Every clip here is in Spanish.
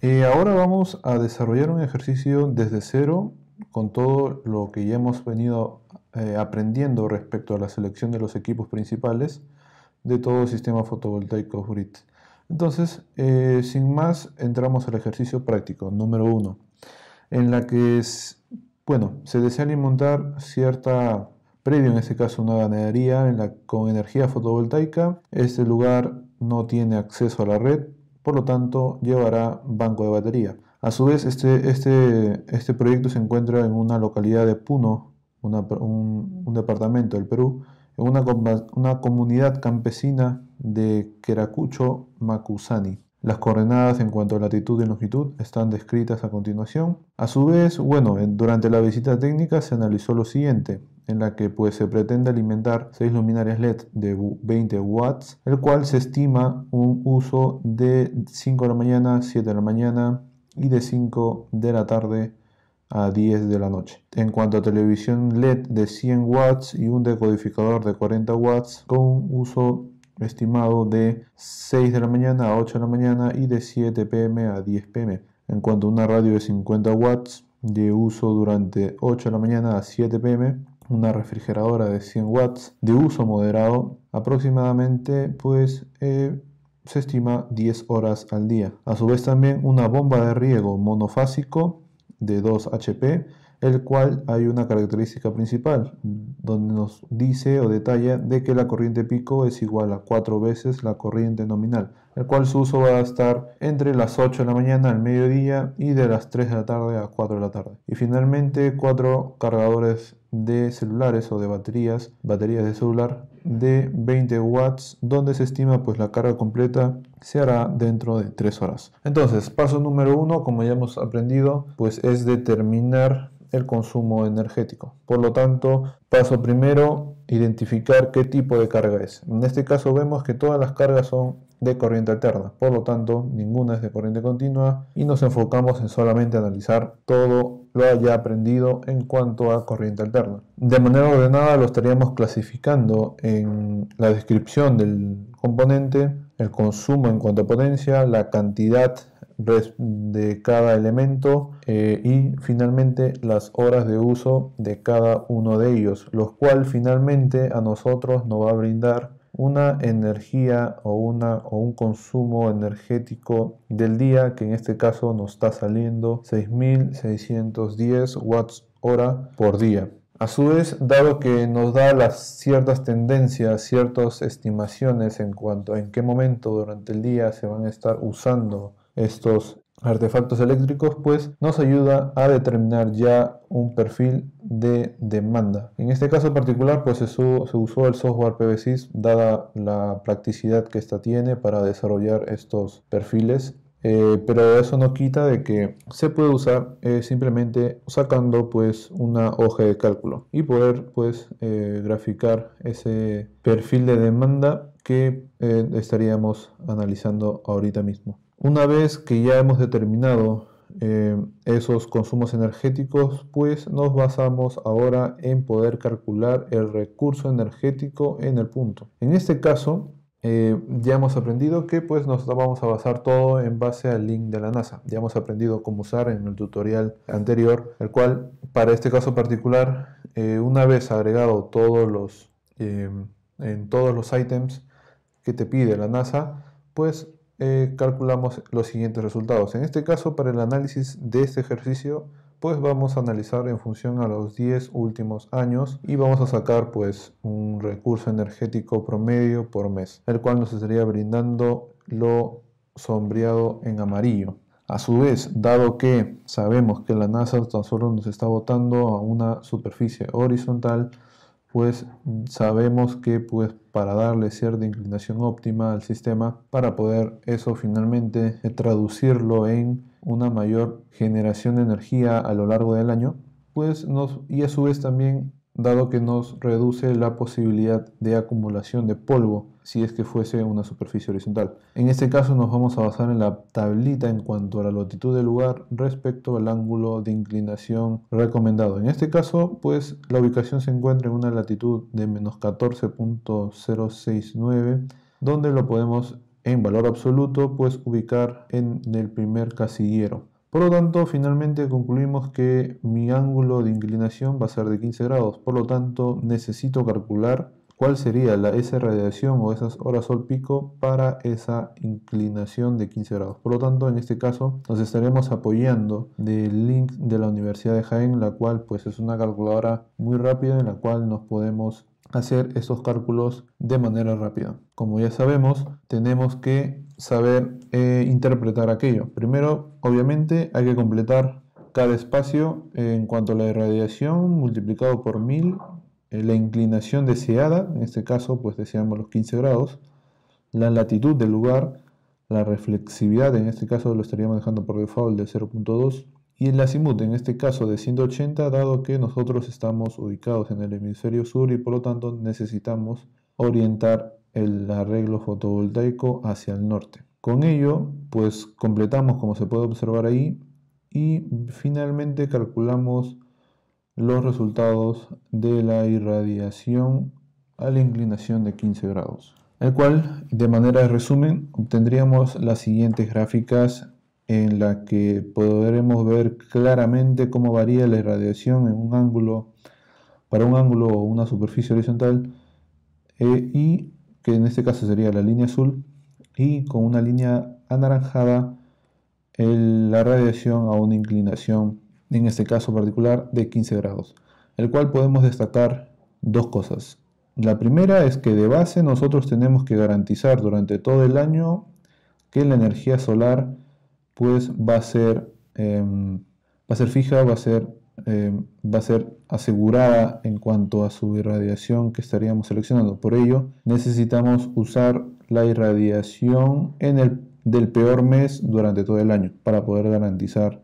Ahora vamos a desarrollar un ejercicio desde cero con todo lo que ya hemos venido aprendiendo respecto a la selección de los equipos principales de todo sistema fotovoltaico grid. Entonces, sin más, entramos al ejercicio práctico número 1, en la que se desea alimentar cierta, previo en este caso una ganadería con energía fotovoltaica. Este lugar no tiene acceso a la red, por lo tanto llevará banco de batería. A su vez, este proyecto se encuentra en una localidad de Puno, un departamento del Perú, en una comunidad campesina de Queracucho, Macusani. Las coordenadas en cuanto a latitud y longitud están descritas a continuación. A su vez, durante la visita técnica se analizó lo siguiente, en la que se pretende alimentar 6 luminarias LED de 20 watts, el cual se estima un uso de 5 de la mañana, 7 de la mañana y de 5 de la tarde a 10 de la noche. En cuanto a televisión LED de 100 watts y un decodificador de 40 watts con un uso estimado de 6 de la mañana a 8 de la mañana y de 7 pm a 10 pm. En cuanto a una radio de 50 watts de uso durante 8 de la mañana a 7 pm, una refrigeradora de 100 watts de uso moderado, aproximadamente se estima 10 horas al día. A su vez también una bomba de riego monofásico de 2 HP, el cual hay una característica principal, donde nos dice o detalla de que la corriente pico es igual a 4 veces la corriente nominal, el cual su uso va a estar entre las 8 de la mañana al mediodía y de las 3 de la tarde a 4 de la tarde. Y finalmente 4 cargadores de celulares o de baterías de celular de 20 watts, donde se estima la carga completa se hará dentro de 3 horas. Entonces, paso número 1, como ya hemos aprendido, es determinar el consumo energético. Por lo tanto, paso primero, identificar qué tipo de carga es. En este caso vemos que todas las cargas son de corriente alterna, por lo tanto ninguna es de corriente continua, y nos enfocamos en solamente analizar todo lo ya aprendido en cuanto a corriente alterna. De manera ordenada lo estaríamos clasificando en la descripción del componente, el consumo en cuanto a potencia, la cantidad de cada elemento y finalmente las horas de uso de cada uno de ellos, los cual finalmente a nosotros nos va a brindar una energía o un consumo energético del día, que en este caso nos está saliendo 6.610 watts hora por día. A su vez, dado que nos da las ciertas tendencias, ciertas estimaciones en cuanto a en qué momento durante el día se van a estar usando estos artefactos eléctricos, nos ayuda a determinar ya un perfil de demanda. En este caso particular, se usó el software PV-Sys, dada la practicidad que ésta tiene para desarrollar estos perfiles. Pero eso no quita de que se puede usar simplemente sacando una hoja de cálculo y poder graficar ese perfil de demanda que estaríamos analizando ahorita mismo. Una vez que ya hemos determinado esos consumos energéticos, nos basamos ahora en poder calcular el recurso energético en el punto. En este caso, ya hemos aprendido que nos vamos a basar todo en base al link de la NASA. Ya hemos aprendido cómo usar en el tutorial anterior, el cual para este caso particular, una vez agregado en todos los ítems que te pide la NASA, calculamos los siguientes resultados. En este caso, para el análisis de este ejercicio, vamos a analizar en función a los 10 últimos años y vamos a sacar un recurso energético promedio por mes, el cual nos estaría brindando lo sombreado en amarillo. A su vez, dado que sabemos que la NASA tan solo nos está botando a una superficie horizontal, sabemos que para darle cierta inclinación óptima al sistema, para poder eso finalmente traducirlo en una mayor generación de energía a lo largo del año, y a su vez también, dado que nos reduce la posibilidad de acumulación de polvo si es que fuese una superficie horizontal. En este caso nos vamos a basar en la tablita en cuanto a la latitud del lugar respecto al ángulo de inclinación recomendado. En este caso, la ubicación se encuentra en una latitud de -14.069, donde lo podemos en valor absoluto, pues ubicar en el primer casillero. Por lo tanto, finalmente concluimos que mi ángulo de inclinación va a ser de 15 grados. Por lo tanto, necesito calcular cuál sería esa radiación o esas horas sol pico para esa inclinación de 15 grados. Por lo tanto, en este caso nos estaremos apoyando del link de la Universidad de Jaén, la cual pues es una calculadora muy rápida en la cual nos podemos hacer estos cálculos de manera rápida. Como ya sabemos, tenemos que saber interpretar aquello. Primero, obviamente, hay que completar cada espacio en cuanto a la irradiación multiplicado por 1000, la inclinación deseada, en este caso pues deseamos los 15 grados, la latitud del lugar, la reflexividad, en este caso lo estaríamos dejando por default de 0.2, y el azimut, en este caso de 180, dado que nosotros estamos ubicados en el hemisferio sur y por lo tanto necesitamos orientar el arreglo fotovoltaico hacia el norte. Con ello, pues completamos, como se puede observar ahí, y finalmente calculamos los resultados de la irradiación a la inclinación de 15 grados, el cual, de manera de resumen, obtendríamos las siguientes gráficas en la que podremos ver claramente cómo varía la irradiación en un ángulo, para un ángulo o una superficie horizontal, y que en este caso sería la línea azul, y con una línea anaranjada la radiación a una inclinación, en este caso particular, de 15 grados, el cual podemos destacar dos cosas. La primera es que de base nosotros tenemos que garantizar durante todo el año que la energía solar pues va a ser fija, va a ser asegurada en cuanto a su irradiación que estaríamos seleccionando. Por ello necesitamos usar la irradiación del peor mes durante todo el año para poder garantizar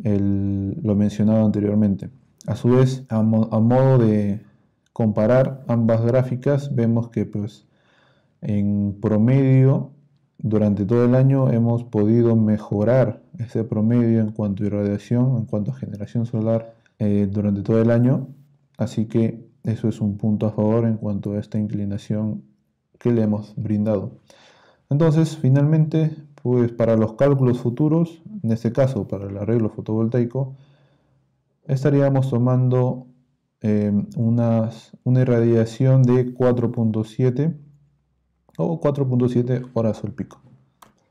lo mencionado anteriormente. A su vez, a modo de comparar ambas gráficas, vemos que pues en promedio durante todo el año hemos podido mejorar ese promedio en cuanto a irradiación, en cuanto a generación solar durante todo el año, así que eso es un punto a favor en cuanto a esta inclinación que le hemos brindado. Entonces, finalmente, pues para los cálculos futuros, en este caso para el arreglo fotovoltaico, estaríamos tomando una irradiación de 4.7 o 4.7 horas sol pico.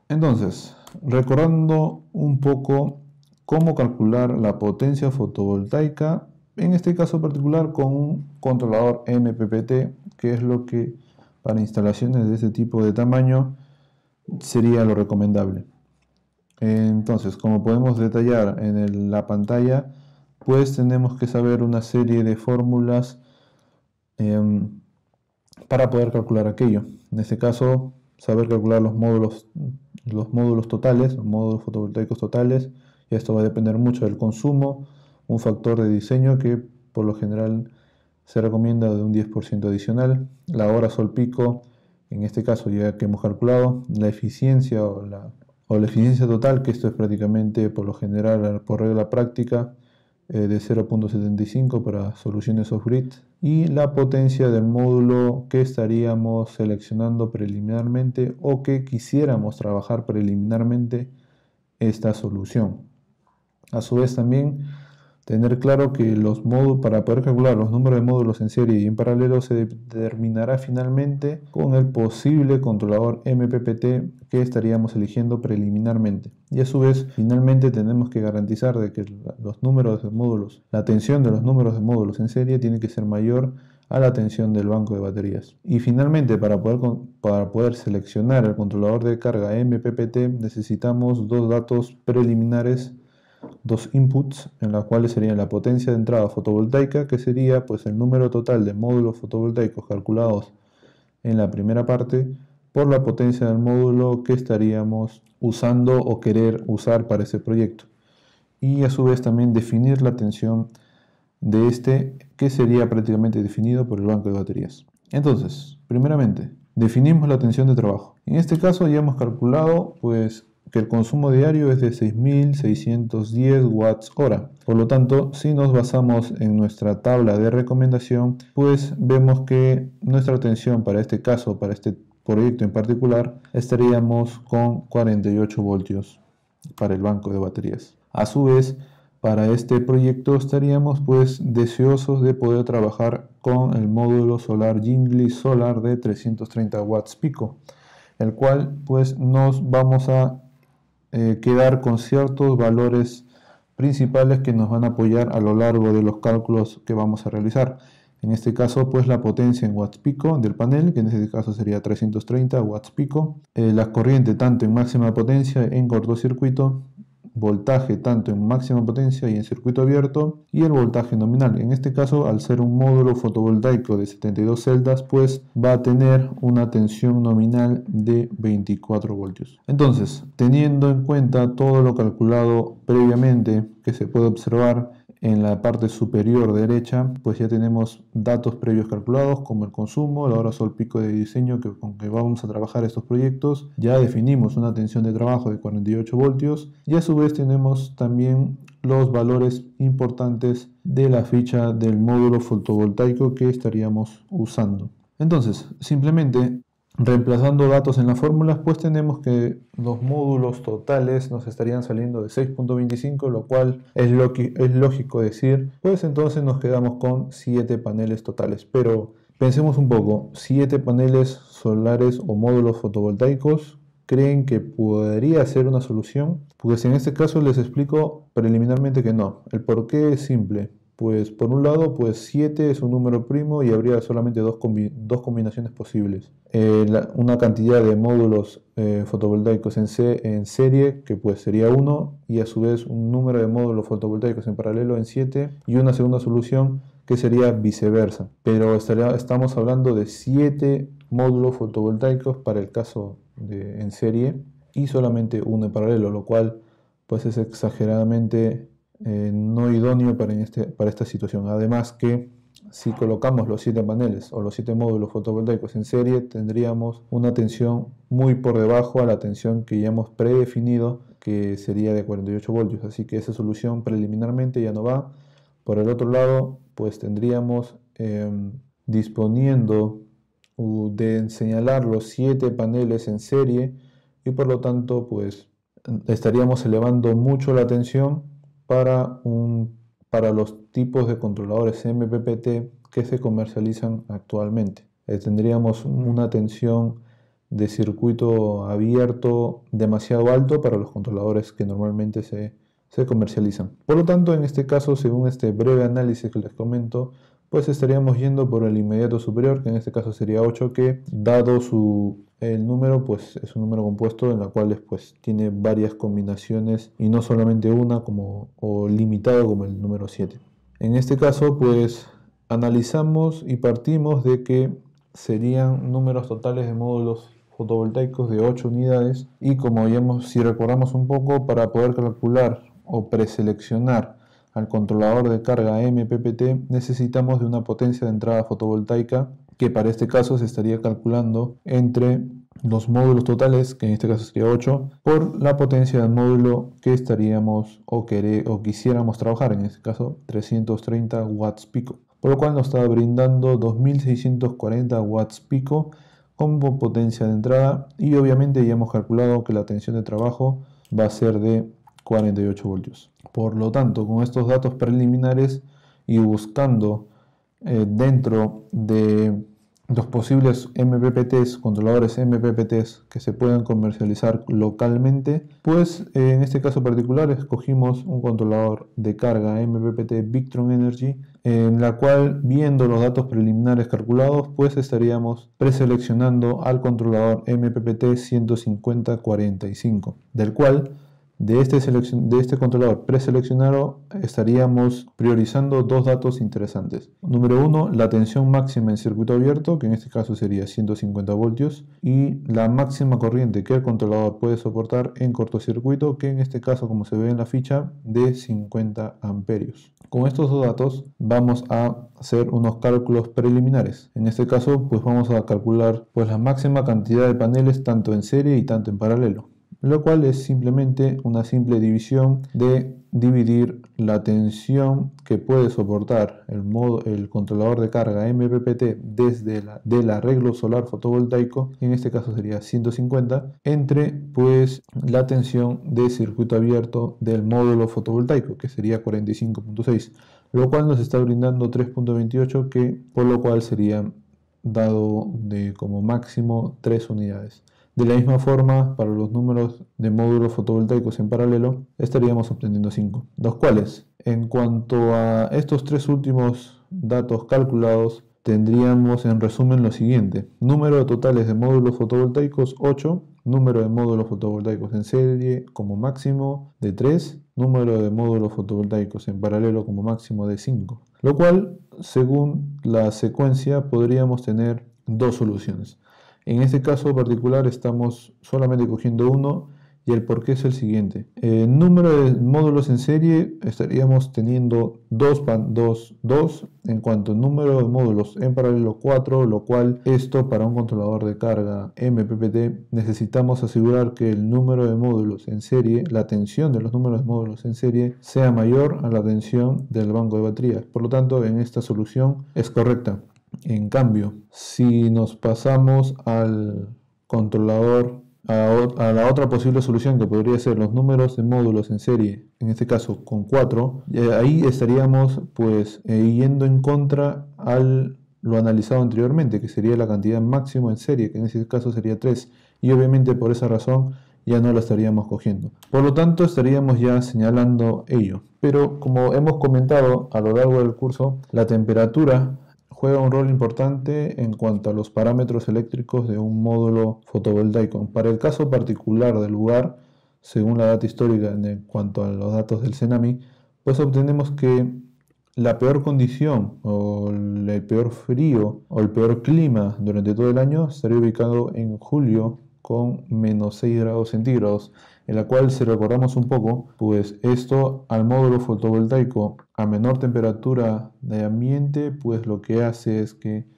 Entonces, recordando un poco cómo calcular la potencia fotovoltaica, en este caso particular con un controlador MPPT, que es lo que para instalaciones de este tipo de tamaño sería lo recomendable. Entonces, como podemos detallar en la pantalla, pues tenemos que saber una serie de fórmulas para poder calcular aquello. En este caso, saber calcular los módulos totales, los módulos fotovoltaicos totales, y esto va a depender mucho del consumo, un factor de diseño que por lo general se recomienda de un 10% adicional, la hora sol pico, en este caso ya que hemos calculado, la eficiencia o la eficiencia total, que esto es prácticamente por lo general por regla práctica de 0.75 para soluciones off-grid, y la potencia del módulo que estaríamos seleccionando preliminarmente o que quisiéramos trabajar preliminarmente esta solución. A su vez también tener claro que los módulos, para poder calcular los números de módulos en serie y en paralelo, se determinará finalmente con el posible controlador MPPT que estaríamos eligiendo preliminarmente. Y a su vez, finalmente tenemos que garantizar de que los números de módulos, la tensión de los números de módulos en serie tiene que ser mayor a la tensión del banco de baterías. Y finalmente, para poder seleccionar el controlador de carga MPPT, necesitamos dos datos preliminares, dos inputs, en las cuales serían la potencia de entrada fotovoltaica, que sería pues el número total de módulos fotovoltaicos calculados en la primera parte, por la potencia del módulo que estaríamos usando o querer usar para ese proyecto. Y a su vez también definir la tensión de este, que sería prácticamente definido por el banco de baterías. Entonces, primeramente, definimos la tensión de trabajo. En este caso ya hemos calculado pues que el consumo diario es de 6.610 watts hora. Por lo tanto, si nos basamos en nuestra tabla de recomendación, pues vemos que nuestra tensión para este caso, para este proyecto en particular, estaríamos con 48 voltios para el banco de baterías. A su vez, para este proyecto estaríamos pues deseosos de poder trabajar con el módulo solar Jingli Solar de 330 watts pico, el cual pues nos vamos a quedar con ciertos valores principales que nos van a apoyar a lo largo de los cálculos que vamos a realizar. En este caso, pues la potencia en watts pico del panel, que en este caso sería 330 watts pico, la corriente tanto en máxima potencia en cortocircuito, voltaje tanto en máxima potencia y en circuito abierto, y el voltaje nominal. En este caso, al ser un módulo fotovoltaico de 72 celdas, pues va a tener una tensión nominal de 24 voltios. Entonces, teniendo en cuenta todo lo calculado previamente que se puede observar en la parte superior derecha, pues ya tenemos datos previos calculados como el consumo, la hora sol pico de diseño con que vamos a trabajar estos proyectos. Ya definimos una tensión de trabajo de 48 voltios y a su vez tenemos también los valores importantes de la ficha del módulo fotovoltaico que estaríamos usando. Entonces, simplemente reemplazando datos en las fórmulas, pues tenemos que los módulos totales nos estarían saliendo de 6.25, lo cual es lógico decir, pues entonces nos quedamos con 7 paneles totales. Pero pensemos un poco, 7 paneles solares o módulos fotovoltaicos, ¿creen que podría ser una solución? Pues en este caso les explico preliminarmente que no. El por qué es simple. Pues por un lado, pues 7 es un número primo y habría solamente dos combinaciones posibles. Una cantidad de módulos fotovoltaicos en serie, que pues sería 1, y a su vez un número de módulos fotovoltaicos en paralelo en 7, y una segunda solución que sería viceversa. Pero estamos hablando de 7 módulos fotovoltaicos para el caso en serie y solamente uno en paralelo, lo cual pues es exageradamente no idóneo para esta situación. Además que si colocamos los 7 paneles o los 7 módulos fotovoltaicos en serie, tendríamos una tensión muy por debajo a la tensión que ya hemos predefinido, que sería de 48 voltios. Así que esa solución preliminarmente ya no va. Por el otro lado, pues tendríamos disponiendo de señalar los 7 paneles en serie y por lo tanto pues estaríamos elevando mucho la tensión para los tipos de controladores MPPT que se comercializan actualmente. Tendríamos una tensión de circuito abierto demasiado alto para los controladores que normalmente se comercializan. Por lo tanto, en este caso, según este breve análisis que les comento, pues estaríamos yendo por el inmediato superior, que en este caso sería 8, que dado el número, pues es un número compuesto en la cual pues tiene varias combinaciones y no solamente una o limitado como el número 7. En este caso, pues analizamos y partimos de que serían números totales de módulos fotovoltaicos de 8 unidades y como si recordamos un poco, para poder calcular o preseleccionar al controlador de carga MPPT necesitamos de una potencia de entrada fotovoltaica que para este caso se estaría calculando entre los módulos totales, que en este caso sería 8, por la potencia del módulo que estaríamos o quisiéramos trabajar, en este caso 330 watts pico, por lo cual nos está brindando 2640 watts pico como potencia de entrada y obviamente ya hemos calculado que la tensión de trabajo va a ser de 48 voltios. Por lo tanto, con estos datos preliminares y buscando dentro de los posibles MPPTs, controladores MPPTs que se puedan comercializar localmente, pues en este caso particular escogimos un controlador de carga MPPT Victron Energy, en la cual, viendo los datos preliminares calculados, pues estaríamos preseleccionando al controlador MPPT 15045, del cual de este controlador preseleccionado estaríamos priorizando dos datos interesantes. Número 1, la tensión máxima en circuito abierto, que en este caso sería 150 voltios, y la máxima corriente que el controlador puede soportar en cortocircuito, que en este caso, como se ve en la ficha, de 50 amperios. Con estos dos datos vamos a hacer unos cálculos preliminares. En este caso, pues vamos a calcular pues la máxima cantidad de paneles tanto en serie y tanto en paralelo. lo cual es simplemente una simple división de dividir la tensión que puede soportar el controlador de carga MPPT desde del arreglo solar fotovoltaico, en este caso sería 150, entre pues la tensión de circuito abierto del módulo fotovoltaico, que sería 45.6, lo cual nos está brindando 3.28, que por lo cual sería dado de como máximo 3 unidades. De la misma forma, para los números de módulos fotovoltaicos en paralelo, estaríamos obteniendo 5, los cuales, en cuanto a estos tres últimos datos calculados, tendríamos en resumen lo siguiente: número totales de módulos fotovoltaicos 8, número de módulos fotovoltaicos en serie como máximo de 3, número de módulos fotovoltaicos en paralelo como máximo de 5, lo cual, según la secuencia, podríamos tener dos soluciones. En este caso particular estamos solamente cogiendo uno, y el porqué es el siguiente. El número de módulos en serie estaríamos teniendo 2, en cuanto al número de módulos en paralelo 4, lo cual esto para un controlador de carga MPPT necesitamos asegurar que el número de módulos en serie, la tensión de los números de módulos en serie, sea mayor a la tensión del banco de baterías. Por lo tanto, en esta solución es correcta. En cambio, si nos pasamos al controlador, a la otra posible solución, que podría ser los números de módulos en serie, en este caso con 4, ahí estaríamos pues yendo en contra a lo analizado anteriormente, que sería la cantidad máxima en serie, que en ese caso sería 3, y obviamente por esa razón ya no la estaríamos cogiendo. Por lo tanto, estaríamos ya señalando ello. Pero como hemos comentado a lo largo del curso, la temperatura juega un rol importante en cuanto a los parámetros eléctricos de un módulo fotovoltaico. Para el caso particular del lugar, según la data histórica en cuanto a los datos del CENAMI, pues obtenemos que la peor condición o el peor frío o el peor clima durante todo el año estaría ubicado en julio con menos 6 grados centígrados, en la cual, si recordamos un poco, pues esto al módulo fotovoltaico a menor temperatura de ambiente, pues lo que hace es que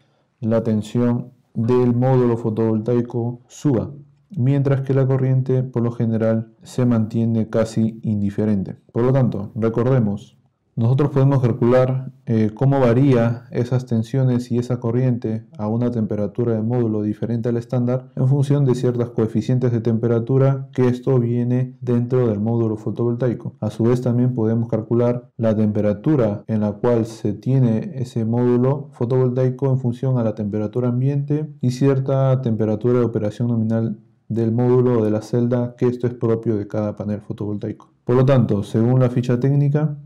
la tensión del módulo fotovoltaico suba, mientras que la corriente por lo general se mantiene casi indiferente. Por lo tanto, recordemos, nosotros podemos calcular cómo varía esas tensiones y esa corriente a una temperatura de módulo diferente al estándar en función de ciertos coeficientes de temperatura que esto viene dentro del módulo fotovoltaico. A su vez también podemos calcular la temperatura en la cual se tiene ese módulo fotovoltaico en función a la temperatura ambiente y cierta temperatura de operación nominal del módulo o de la celda, que esto es propio de cada panel fotovoltaico. Por lo tanto, según la ficha técnica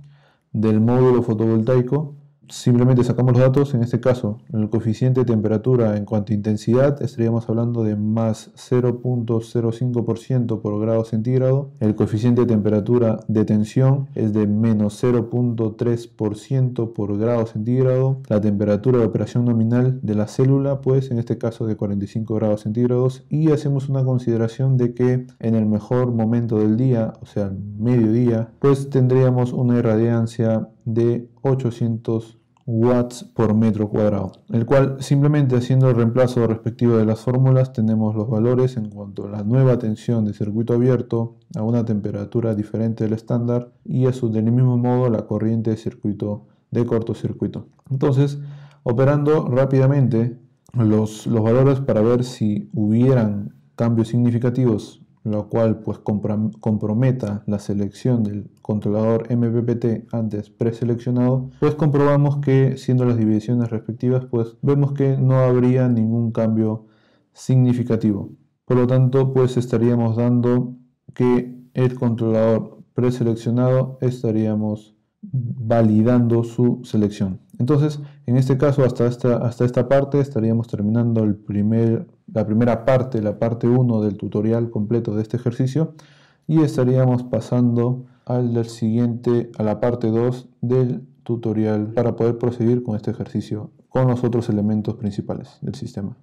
del módulo fotovoltaico, simplemente sacamos los datos. En este caso, en el coeficiente de temperatura en cuanto a intensidad estaríamos hablando de más 0.05% por grado centígrado. El coeficiente de temperatura de tensión es de menos 0.3% por grado centígrado. La temperatura de operación nominal de la célula, pues en este caso de 45 grados centígrados, y hacemos una consideración de que en el mejor momento del día, o sea, mediodía, pues tendríamos una irradiancia de 800 watts por metro cuadrado, el cual, simplemente haciendo el reemplazo respectivo de las fórmulas, tenemos los valores en cuanto a la nueva tensión de circuito abierto a una temperatura diferente del estándar y del mismo modo la corriente de circuito de cortocircuito. Entonces, operando rápidamente los valores para ver si hubieran cambios significativos, lo cual pues comprometa la selección del controlador MPPT antes preseleccionado, pues comprobamos que, siendo las divisiones respectivas, pues vemos que no habría ningún cambio significativo. Por lo tanto, pues estaríamos dando que el controlador preseleccionado estaríamos validando su selección. Entonces, en este caso, hasta esta parte estaríamos terminando la primera parte, la parte 1 del tutorial completo de este ejercicio, y estaríamos pasando a la parte 2 del tutorial para poder proseguir con este ejercicio con los otros elementos principales del sistema.